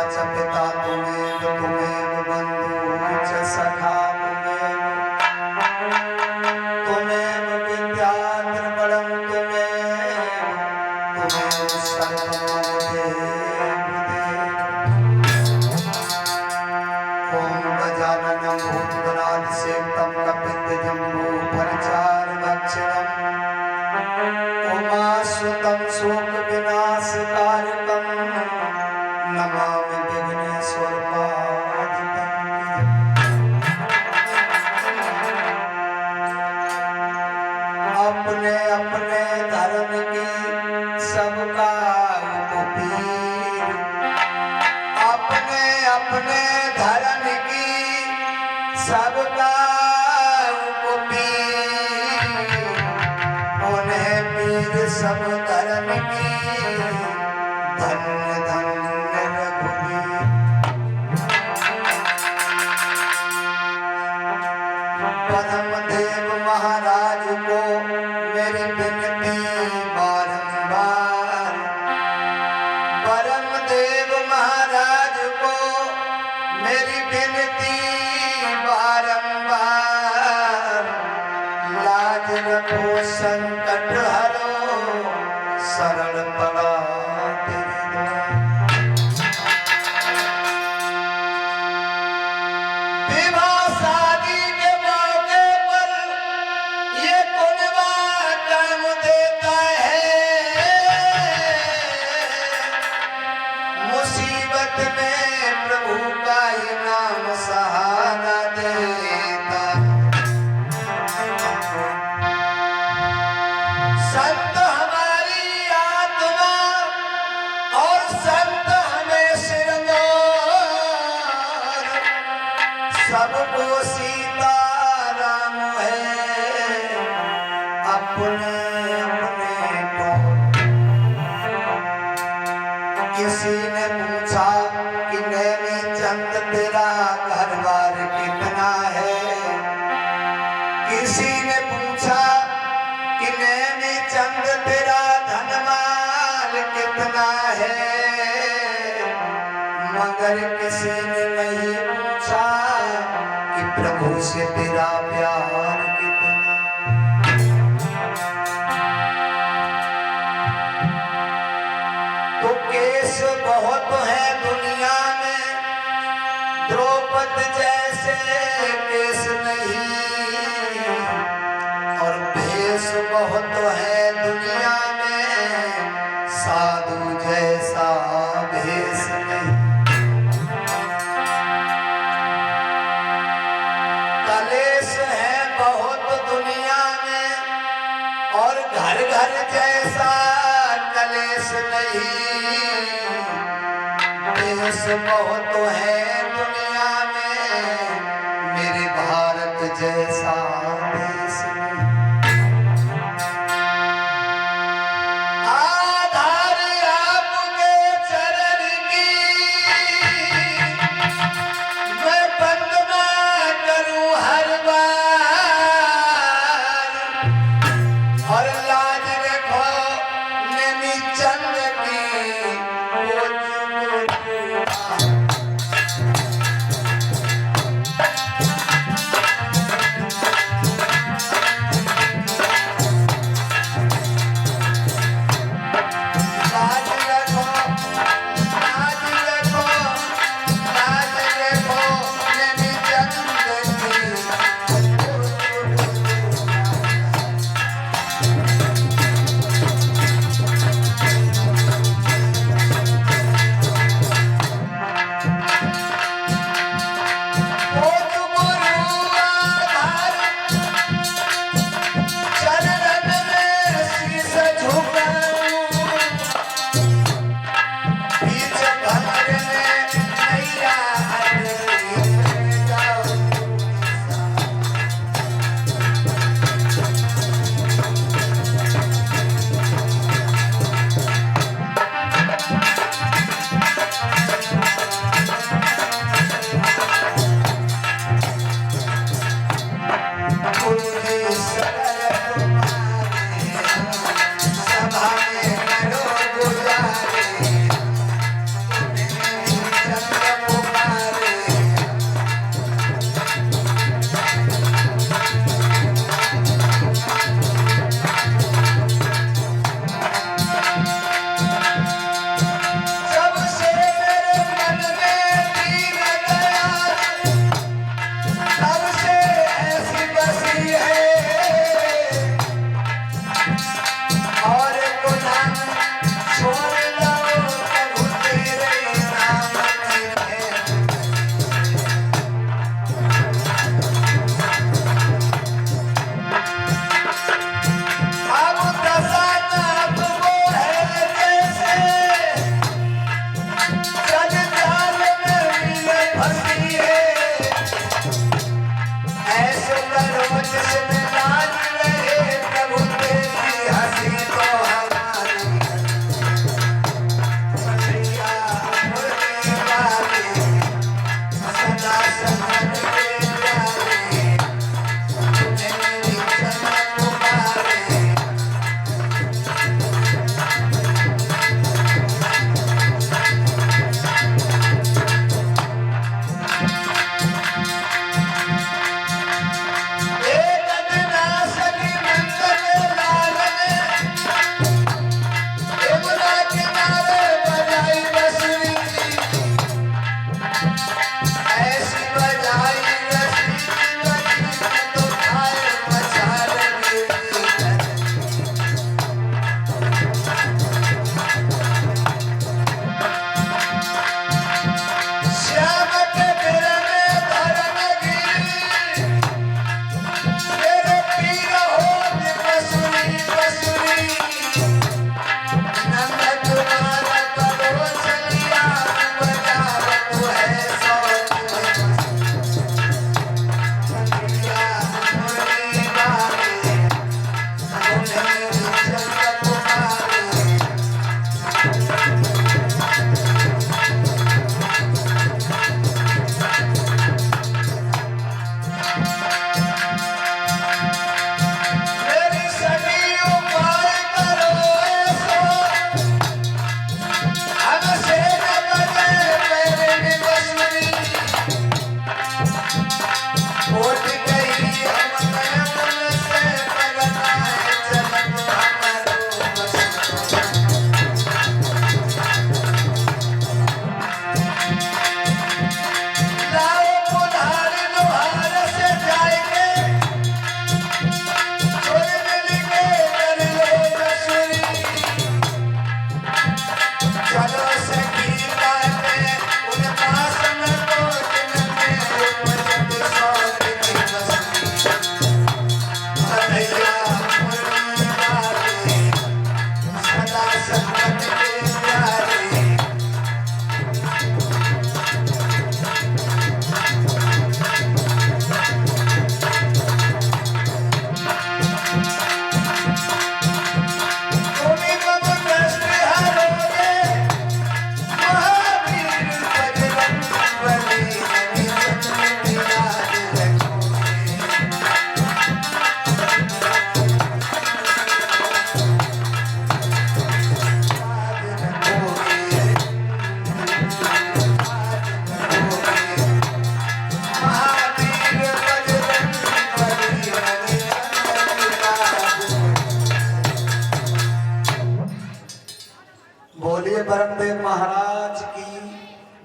च पिता तुमेव तुमेव बन्धुः च सखा तुमेव विद्या द्रविणं तुमेव सर्वं मम देव ॐ गजाननं भूतगणाधिसेवितं कपित्थजम्बूफलचारुभक्षणम् उमासुतं शोकविनाशकारकं नमामि विघ्नेश्वरपादपङ्कजम्। अपने अपने धर्म की सबका पीर, अपने अपने धर्म की सबका सब धर्म की धन्य धन्य रघुवीर। पद्मदेव महाराज को मेरी विनती बारंबार, परमदेव महाराज को मेरी विनती बारंबार। लाज रखो संकट हरो शरण पड़ा तेरे द्वार। विवाह शादी के मौके पर ये कुनबा कर्म देता है, मुसीबत में प्रभु का ही नाम सहारा देता है। संत सबको सीताराम है, अपने अपने को। किसी ने पूछा कि नैमी चंद तेरा घर बार कितना है, किसी ने पूछा कि नैमी चंद तेरा धनमाल कितना है, मगर किसी ने नहीं पूछा कि प्रभु से तेरा प्यार कितना। तो केस बहुत है दुनिया में, द्रौपदी जैसे केस नहीं, और भेष बहुत है दुनिया में, साधु जैसा भेष नहीं। और घर घर जैसा कलेश नहीं, देश बहुत है दुनिया में, मेरे भारत जैसा देश नहीं। आधार आपके चरण की मैं वंदना करूं हर बार, और लाज रखो नैमी चंद की वो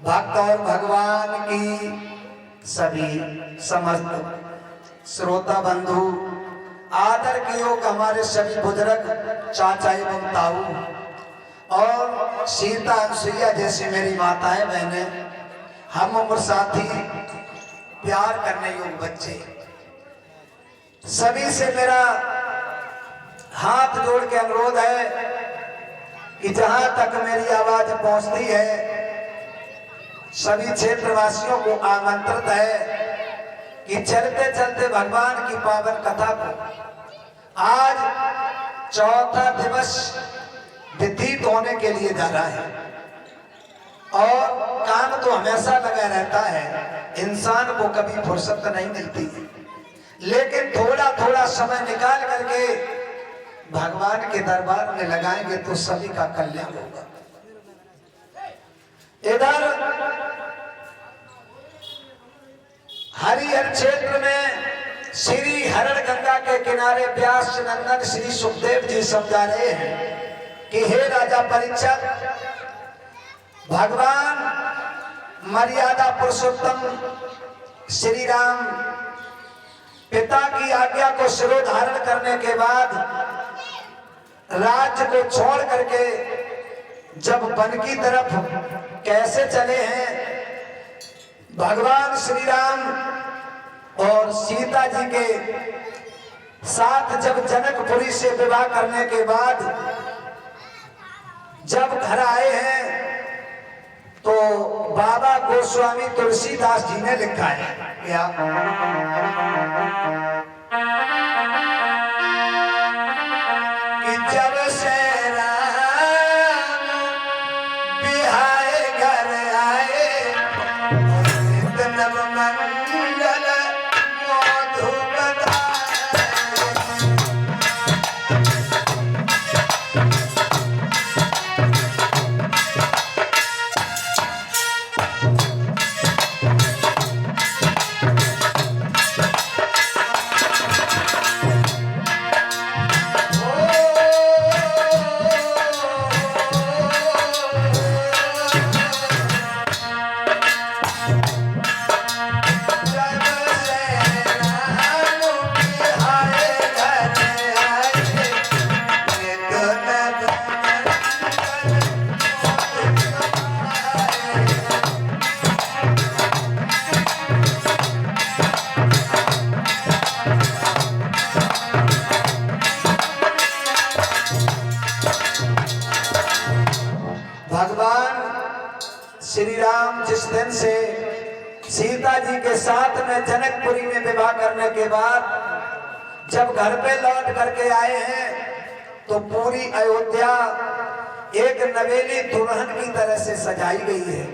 भक्त और भगवान की सभी समस्त श्रोता बंधु, आदर के योग हमारे सभी बुजुर्ग, चाचा एवं ताऊ और सीता अनुसुईया जैसी मेरी माताएं बहनें, हम उम्र साथी, प्यार करने योग्य बच्चे, सभी से मेरा हाथ जोड़ के अनुरोध है कि जहां तक मेरी आवाज पहुंचती है, सभी क्षेत्रवासियों को आमंत्रित है कि चलते चलते भगवान की पावन कथा को आज चौथा दिवस व्यतीत होने के लिए जा रहा है। और काम तो हमेशा लगा रहता है, इंसान को कभी फुर्सत नहीं मिलती है, लेकिन थोड़ा थोड़ा समय निकाल करके भगवान के दरबार में लगाएंगे तो सभी का कल्याण होगा। इधर हरिहर क्षेत्र में श्री हरण गंगा के किनारे व्यास नंदन श्री सुखदेव जी समझा रहे हैं कि हे राजा परीक्षित, भगवान मर्यादा पुरुषोत्तम श्री राम पिता की आज्ञा को शिरोधारण करने के बाद राज्य को छोड़ करके जब वन की तरफ कैसे चले हैं, भगवान श्री राम और सीता जी के साथ जब जनकपुरी से विवाह करने के बाद जब घर आए हैं तो बाबा गोस्वामी तुलसीदास जी ने लिखा है क्या कि जब से राम बिहाए घर आए, नव मंगल मधु बधाए। श्री राम जिस दिन से सीता जी के साथ में जनकपुरी में विवाह करने के बाद जब घर पे लौट करके आए हैं तो पूरी अयोध्या एक नवेली दुल्हन की तरह से सजाई गई है।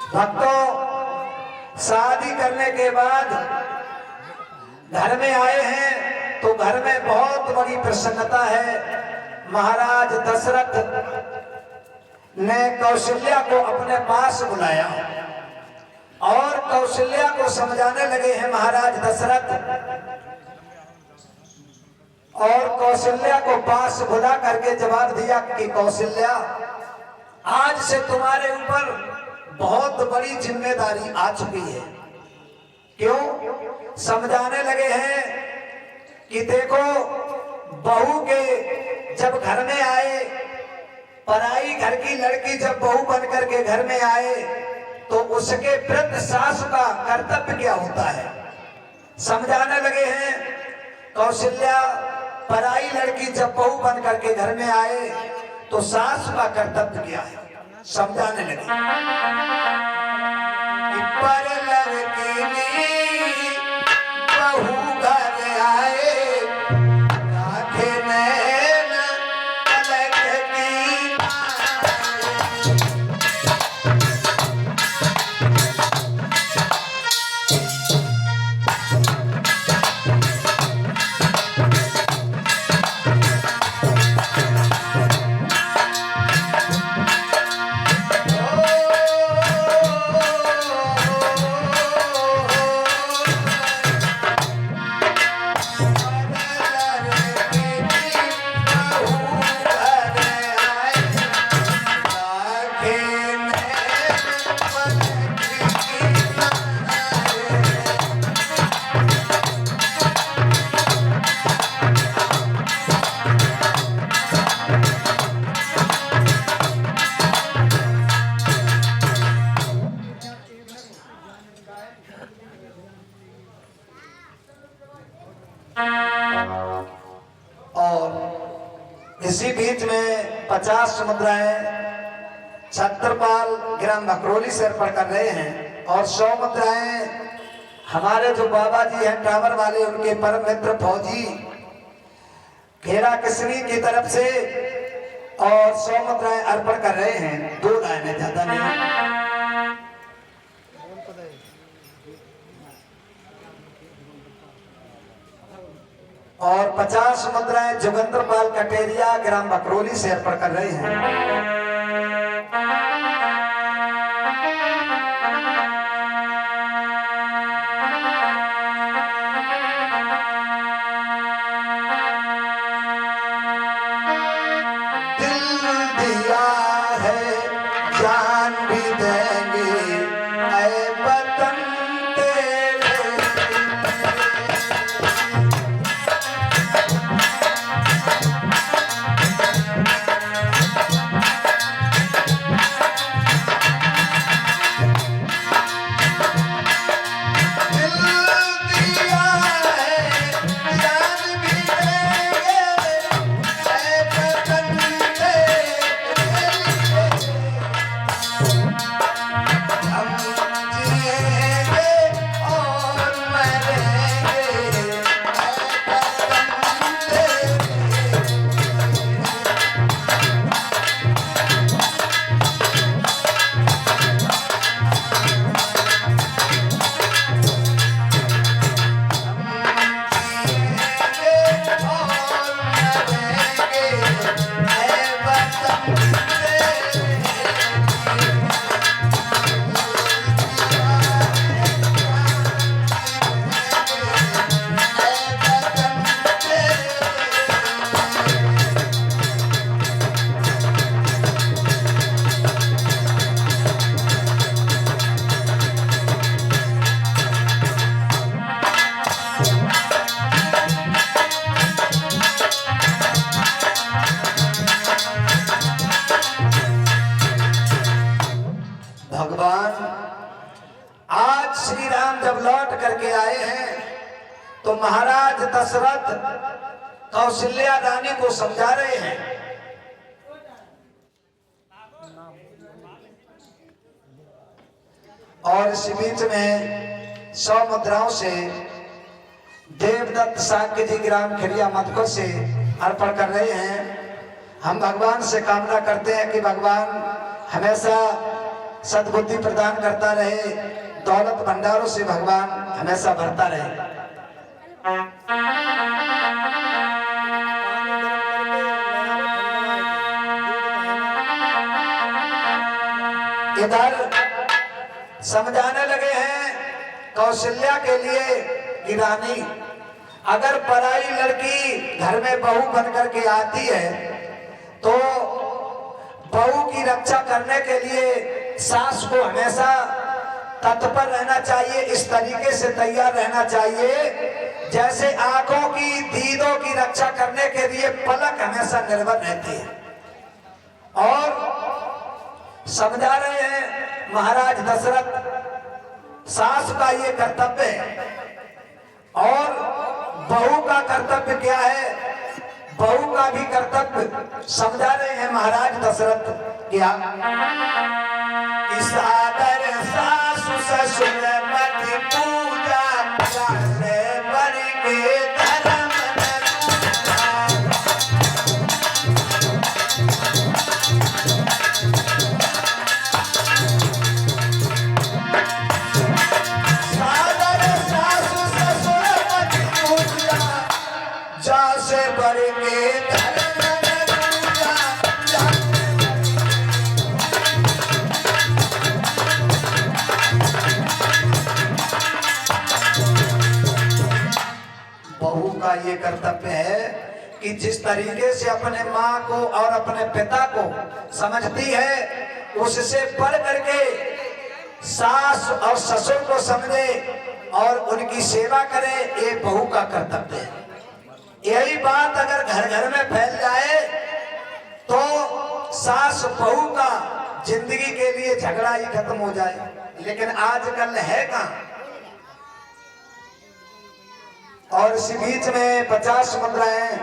भक्तों, शादी करने के बाद घर में आए हैं तो घर में बहुत बड़ी प्रसन्नता है। महाराज दशरथ ने कौशल्या को अपने पास बुलाया और कौशल्या को समझाने लगे हैं महाराज दशरथ, और कौशल्या को पास बुला करके जवाब दिया कि कौशल्या, आज से तुम्हारे ऊपर बहुत बड़ी जिम्मेदारी आ चुकी है। क्यों? समझाने लगे हैं कि देखो, बहू के जब घर में आए, पराई घर की लड़की जब बहू बनकर के घर में आए तो उसके वृद्ध सास का कर्तव्य क्या होता है। समझाने लगे हैं कौशल्या, पराई लड़की जब बहू बनकर के घर में आए तो सास का कर्तव्य क्या है। समझाने लगे कि पर लड़की बहू घर आए, इसी बीच में 50 मुद्राएं छत्रपाल ग्राम भकरोली से अर्पण कर रहे हैं और 100 मुद्राएं हमारे जो बाबा जी हैं टावर वाले उनके परम मित्र फौजी घेरा किसरी की तरफ से और 100 मुद्राएं अर्पण कर रहे हैं। 2 लाइनें ज्यादा नहीं। और 50 मुद्राएं जोगेंद्र पाल कटेरिया ग्राम भकरोली से अर्पण कर रहे हैं। तो महाराज दशरथ कौशल्या रानी को समझा रहे हैं। और इस बीच में 100 मुद्राओं से देवदत्त साक्य जी ग्राम खिड़िया मधुकर से अर्पण कर रहे हैं। हम भगवान से कामना करते हैं कि भगवान हमेशा सद्बुद्धि प्रदान करता रहे, दौलत भंडारों से भगवान हमेशा भरता रहे। इधर समझाने लगे हैं कौशल्या के लिए कि रानी, अगर पराई लड़की घर में बहू बनकर के आती है तो बहू की रक्षा करने के लिए सास को हमेशा तत्पर रहना चाहिए, इस तरीके से तैयार रहना चाहिए जैसे आंखों की दीदों की रक्षा करने के लिए पलक हमेशा निर्भर रहती है। और समझा रहे हैं महाराज दशरथ, सास का ये कर्तव्य है और बहू का कर्तव्य क्या है, बहू का भी कर्तव्य समझा रहे हैं महाराज दशरथ। क्या इस आदर सासु ससुर मति पूजा से बन के धर्म सादर सासु ससुर मति पूजा जैसे बन के धर्म का ये कर्तव्य है कि जिस तरीके से अपने माँ को और अपने पिता को समझती है उससे बढ़ करके सास और ससुर को समझे और उनकी सेवा करे, ये बहू का कर्तव्य है। यही बात अगर घर घर में फैल जाए तो सास बहू का जिंदगी के लिए झगड़ा ही खत्म हो जाए, लेकिन आजकल है कहाँ। और इसी बीच में 50 मुद्राएं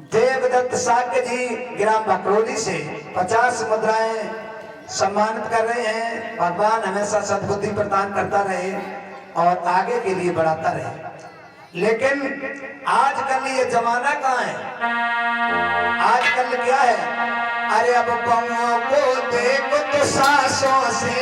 देवदत्त साक्य जी ग्राम बकरोली से 50 मुद्राएं सम्मानित कर रहे हैं। भगवान हमेशा सद्बुद्धि प्रदान करता रहे और आगे के लिए बढ़ाता रहे। लेकिन आजकल ये जमाना कहाँ है? आजकल क्या है? अरे अब पाँवों को देखो तो सांसों से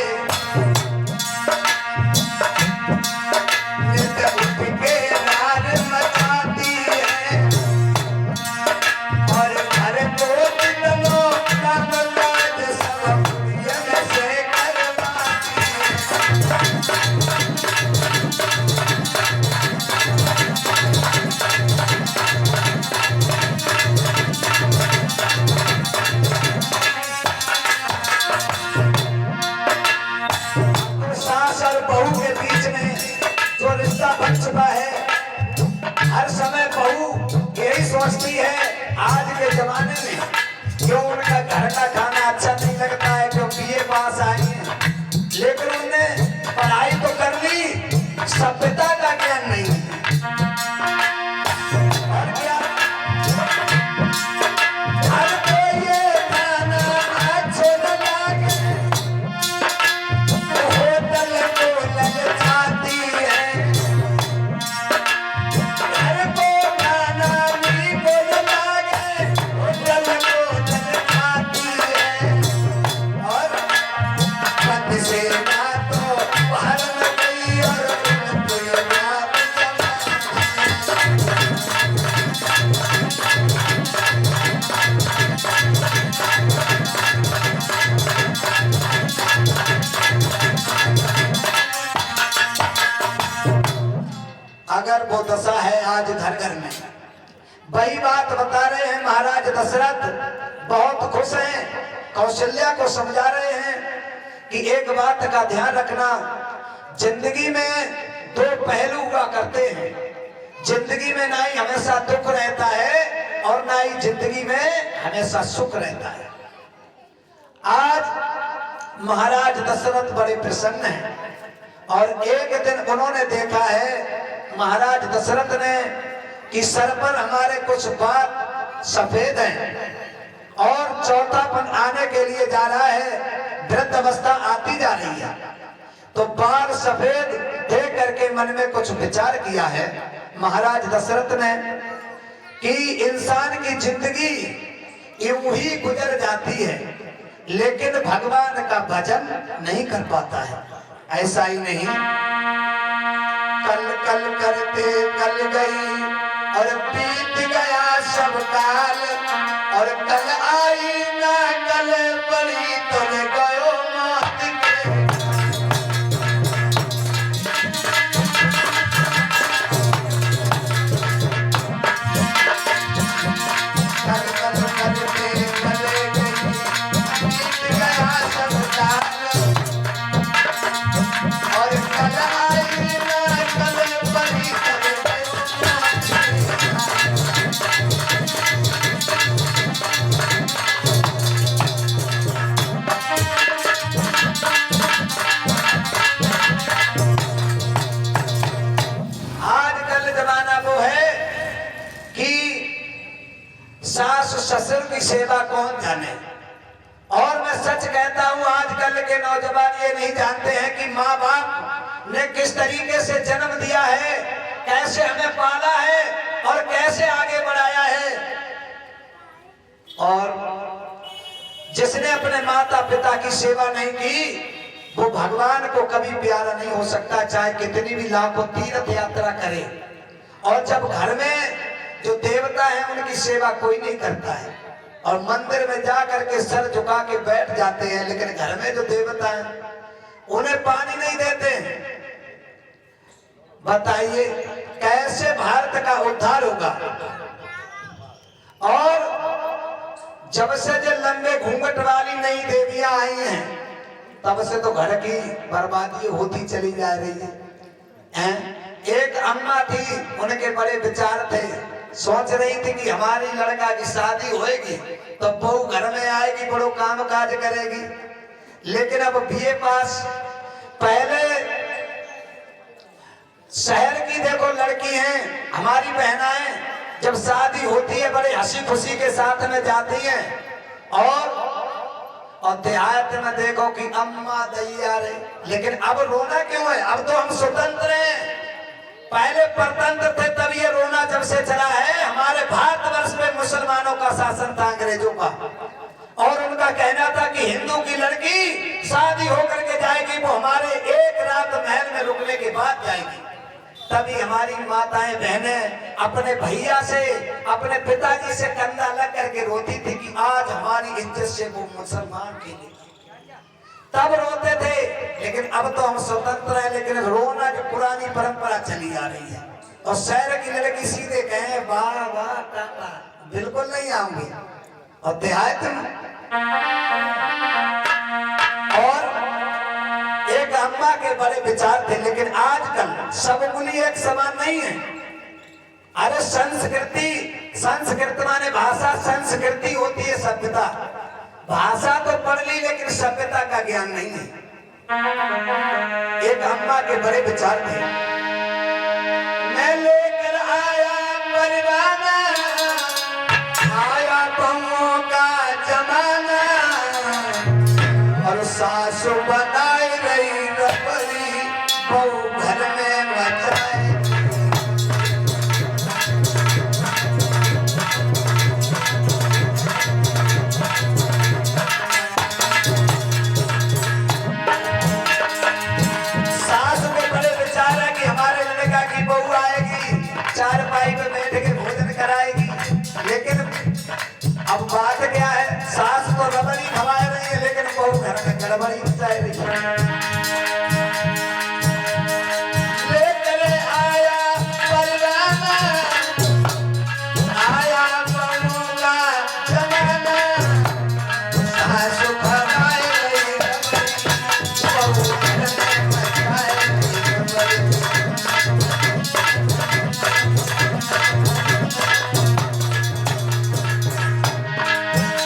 बन चुका है। हर समय बहू यही सोचती है आज के जमाने में, क्यों उनका घर का खाना अच्छा नहीं लगता है, क्यों बीए पास आई है, लेकिन उन्होंने पढ़ाई तो कर ली, सभ्यता का ज्ञान नहीं है। और क्या हर कोई ये खाना अच्छे न लागे, होटल को ललचाती है। अगर वो दशा है आज घर घर में, वही बात बता रहे हैं महाराज दशरथ बहुत खुश हैं, कौशल्या को समझा रहे हैं कि एक बात का ध्यान रखना, जिंदगी में दो पहलू हुआ करते हैं। जिंदगी में ना ही हमेशा दुख रहता है और ना ही जिंदगी में हमेशा सुख रहता है। आज महाराज दशरथ बड़े प्रसन्न हैं और एक दिन उन्होंने देखा है महाराज दशरथ ने कि सर पर हमारे कुछ बाल सफेद हैं और चौथापन आने के लिए जा रहा है, वृद्ध अवस्था आती जा रही है। तो बाल सफेद देख करके मन में कुछ विचार किया है महाराज दशरथ ने कि इंसान की जिंदगी यूं ही गुजर जाती है, लेकिन भगवान का भजन नहीं कर पाता है। ऐसा ही नहीं, कल कल करते कल गई और बीत गया सब काल, और कल आई ना कल पड़ी तुम गयो मात के। कल कल करते कल गई बीत गया सब काल, और कल आई ना कल पड़ी तुम गयो सास ससुर की सेवा कौन जाने। और मैं सच कहता हूं आजकल के नौजवान ये नहीं जानते हैं कि माँ बाप ने किस तरीके से जन्म दिया है, कैसे हमें पाला है और कैसे आगे बढ़ाया है। और जिसने अपने माता पिता की सेवा नहीं की वो भगवान को कभी प्यारा नहीं हो सकता, चाहे कितनी भी लाखों तीर्थ यात्रा करे। और जब घर में जो देवता है उनकी सेवा कोई नहीं करता है और मंदिर में जा करके सर झुका के बैठ जाते हैं, लेकिन घर में जो देवता है उन्हें पानी नहीं देते हैं। बताइए कैसे भारत का उद्धार होगा। और जब से जो लंबे घूंघट वाली नई देवियां आई हैं तब से तो घर की बर्बादी होती चली जा रही है। एक अम्मा थी, उनके बड़े विचार थे, सोच रही थी कि हमारी लड़का की शादी होएगी तो बहू घर में आएगी, बड़ो काम काज करेगी। लेकिन अब बीए पास, पहले शहर की देखो लड़की हैं हमारी बहनाएं, जब शादी होती है बड़े हंसी खुशी के साथ में जाती हैं, और देहात में देखो कि अम्मा दैया रे। लेकिन अब रोना क्यों है? अब तो हम स्वतंत्र हैं, पहले परतंत्र थे, तब ये रोना जब से चला है। हमारे भारतवर्ष में मुसलमानों का शासन था, अंग्रेजों का, और उनका कहना था कि हिंदू की लड़की शादी होकर के जाएगी, वो हमारे एक रात महल में रुकने के बाद जाएगी। तभी हमारी माताएं बहनें अपने भैया से, अपने पिताजी से कंधा लग करके रोती थी कि आज हमारी इज्जत से वो मुसलमान के लिए, तब रोते थे। लेकिन अब तो हम स्वतंत्र हैं, लेकिन रोना जो पुरानी परंपरा चली आ रही है। और शहर की लड़की सीधे कहे वाह वाह काका, बिल्कुल नहीं आऊंगी। और देहात में और एक अम्मा के बड़े विचार थे, लेकिन आजकल सब बोली एक समान नहीं है। अरे संस्कृति, संस्कृत माने भाषा, संस्कृति होती है सभ्यता। भाषा तो पढ़ ली लेकिन सभ्यता का ज्ञान नहीं है। एक अम्मा के बड़े विचार थे, मैं लेकर आया परिवाना, आया बहुओं का जमाना, और सासु बनाई रही रबड़ी, बहू घर में बचाए। सासु के बड़े विचार है कि हमारे लड़का की बहू आएगी, चारपाई पे बैठ के भोजन कराएगी। लेकिन अब बात क्या है, सास तो रबड़ी खवा रही है, लेकिन बहू घर में गड़बड़ी मचाए रही है। लेकर आया परिवाना, आया बहू का जमाना, सासु खवाए रही रबड़ी, बहू घर में मचाए रही रबड़ी।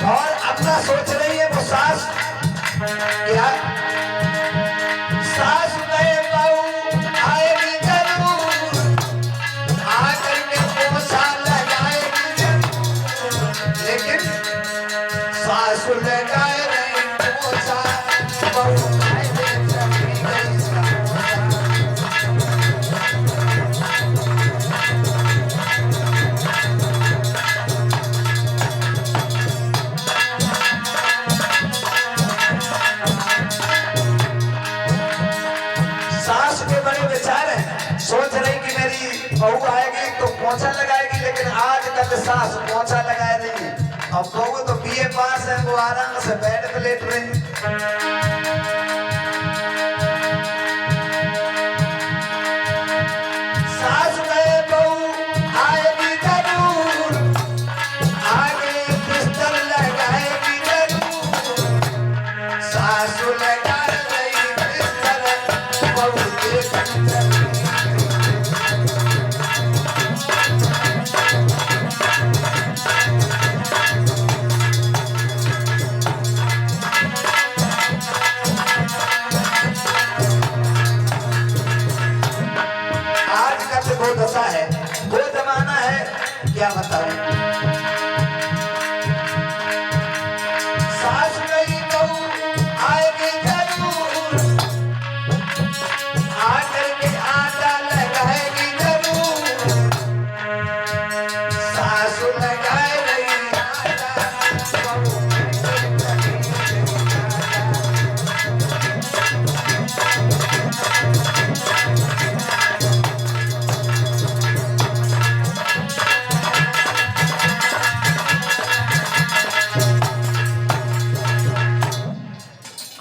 और अपना सोच रही है वो सास, क्या सास गए बहू आएगी जरूर, आकर के पोछा लगाएगी जरूर। लेकिन सासु लगाए नहीं पोछा, बहू आएगी जरूर। सास के बड़े विचार है, सोच रही कि मेरी बहू आएगी तो पोछा लगाएगी, लेकिन आजकल सास पोछा लगाए रही है। अब बहू तो बीए पास है, वो आराम से बेड पे लेट रही। सास गए बहू आएगी जरूर, आगे बिस्तर लगाएगी जरूर, सासु लगाए रही बिस्तर, बहू देखती रही। आजकल वो दशा है, वो जमाना है, क्या बताऊं। सास गई बहू आएगी जरूर, आकर के आटा लगाएगी जरूर, सासु लगाए रही आटा, बहू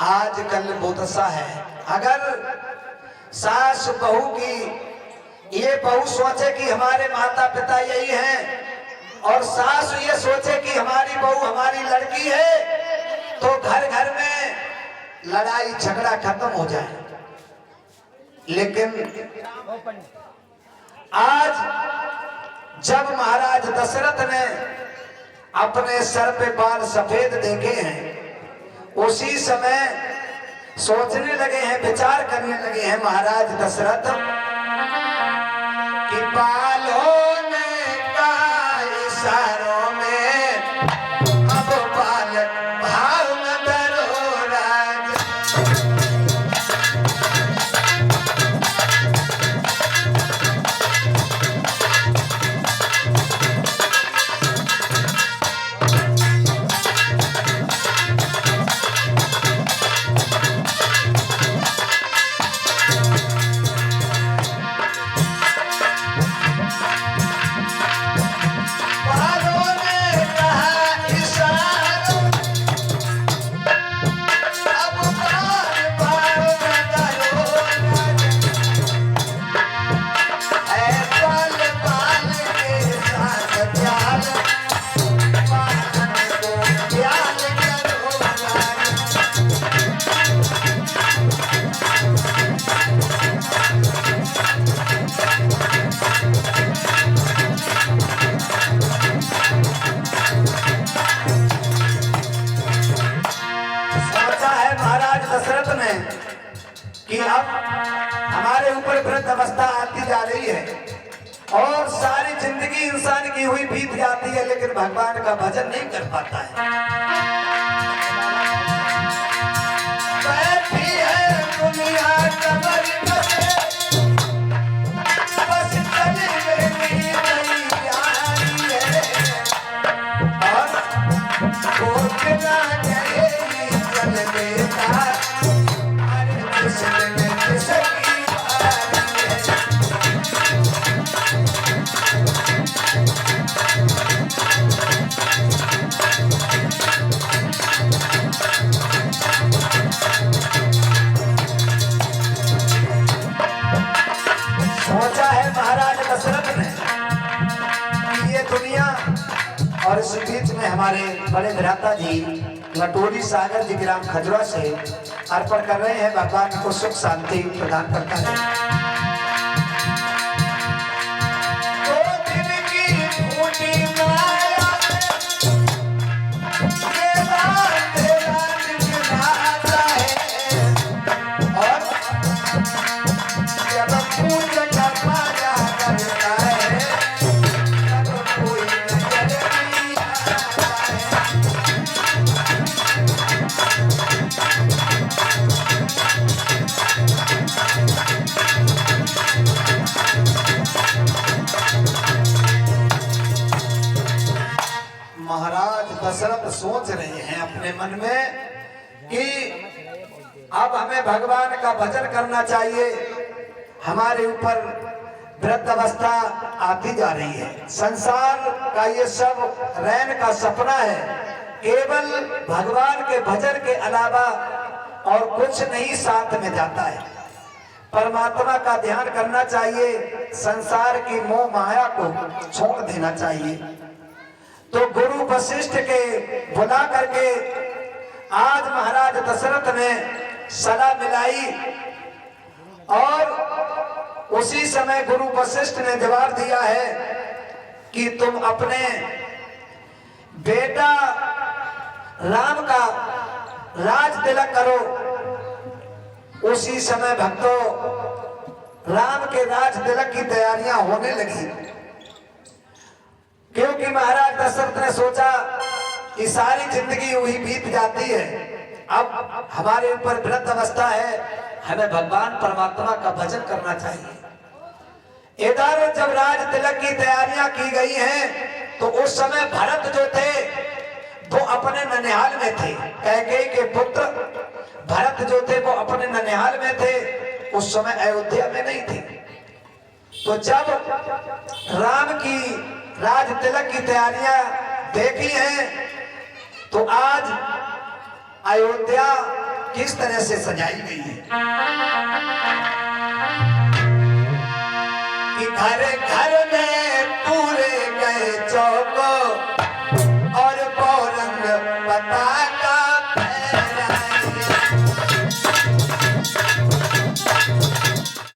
आजकल वो दशा है। अगर सास बहू की, ये बहू सोचे कि हमारे माता पिता यही हैं, और सास ये सोचे कि हमारी बहू हमारी लड़की है, तो घर घर में लड़ाई झगड़ा खत्म हो जाए। लेकिन आज जब महाराज दशरथ ने अपने सर पे बाल सफेद देखे हैं, उसी समय सोचने लगे हैं, विचार करने लगे हैं महाराज दशरथ कि बाल होने का कि अब हमारे ऊपर वृद्ध अवस्था आती जा रही है और सारी जिंदगी इंसान की हुई बीत जाती है, लेकिन भगवान का भजन नहीं कर पाता है। बैठी है दुनिया कमर में, बस चली मेरी नई यारी है, और कोई ना कहेगी चल देता, अरे किसने किसकी बारी है। सोचा है महाराज दशरथ ने कि ये दुनिया, और इस बीच में हमारे बड़े भ्राता जी लटोरी सागर जी ग्राम खजुरा से अर्पण कर रहे हैं, भगवान को सुख शांति प्रदान करता है। महाराज दशरथ सोच रहे हैं अपने मन में कि अब हमें भगवान का भजन करना चाहिए, हमारे ऊपर वृद्ध अवस्था आती जा रही है, संसार का ये सब रैन का सपना है, केवल भगवान के भजन के अलावा और कुछ नहीं साथ में जाता है। परमात्मा का ध्यान करना चाहिए, संसार की मोह माया को छोड़ देना चाहिए। तो गुरु वशिष्ठ के बुला करके आज महाराज दशरथ ने सलाह मिलाई, और उसी समय गुरु वशिष्ठ ने जवाब दिया है कि तुम अपने बेटा राम का राज तिलक करो। उसी समय भक्तों राम के राज तिलक की तैयारियां होने लगी, क्योंकि महाराज दशरथ ने सोचा कि सारी जिंदगी वही बीत जाती है, अब हमारे ऊपर वृद्ध अवस्था है, हमें भगवान परमात्मा का भजन करना चाहिए। इधर जब राज तिलक की तैयारियां की गई हैं, तो उस समय भरत जो थे वो अपने ननिहाल में थे, कैकेयी के पुत्र भरत जो थे वो अपने ननिहाल में थे, उस समय अयोध्या में नहीं थे। तो जब राम की राज तिलक की तैयारियां देखी हैं, तो आज अयोध्या किस तरह से सजाई गई है कि घर घर में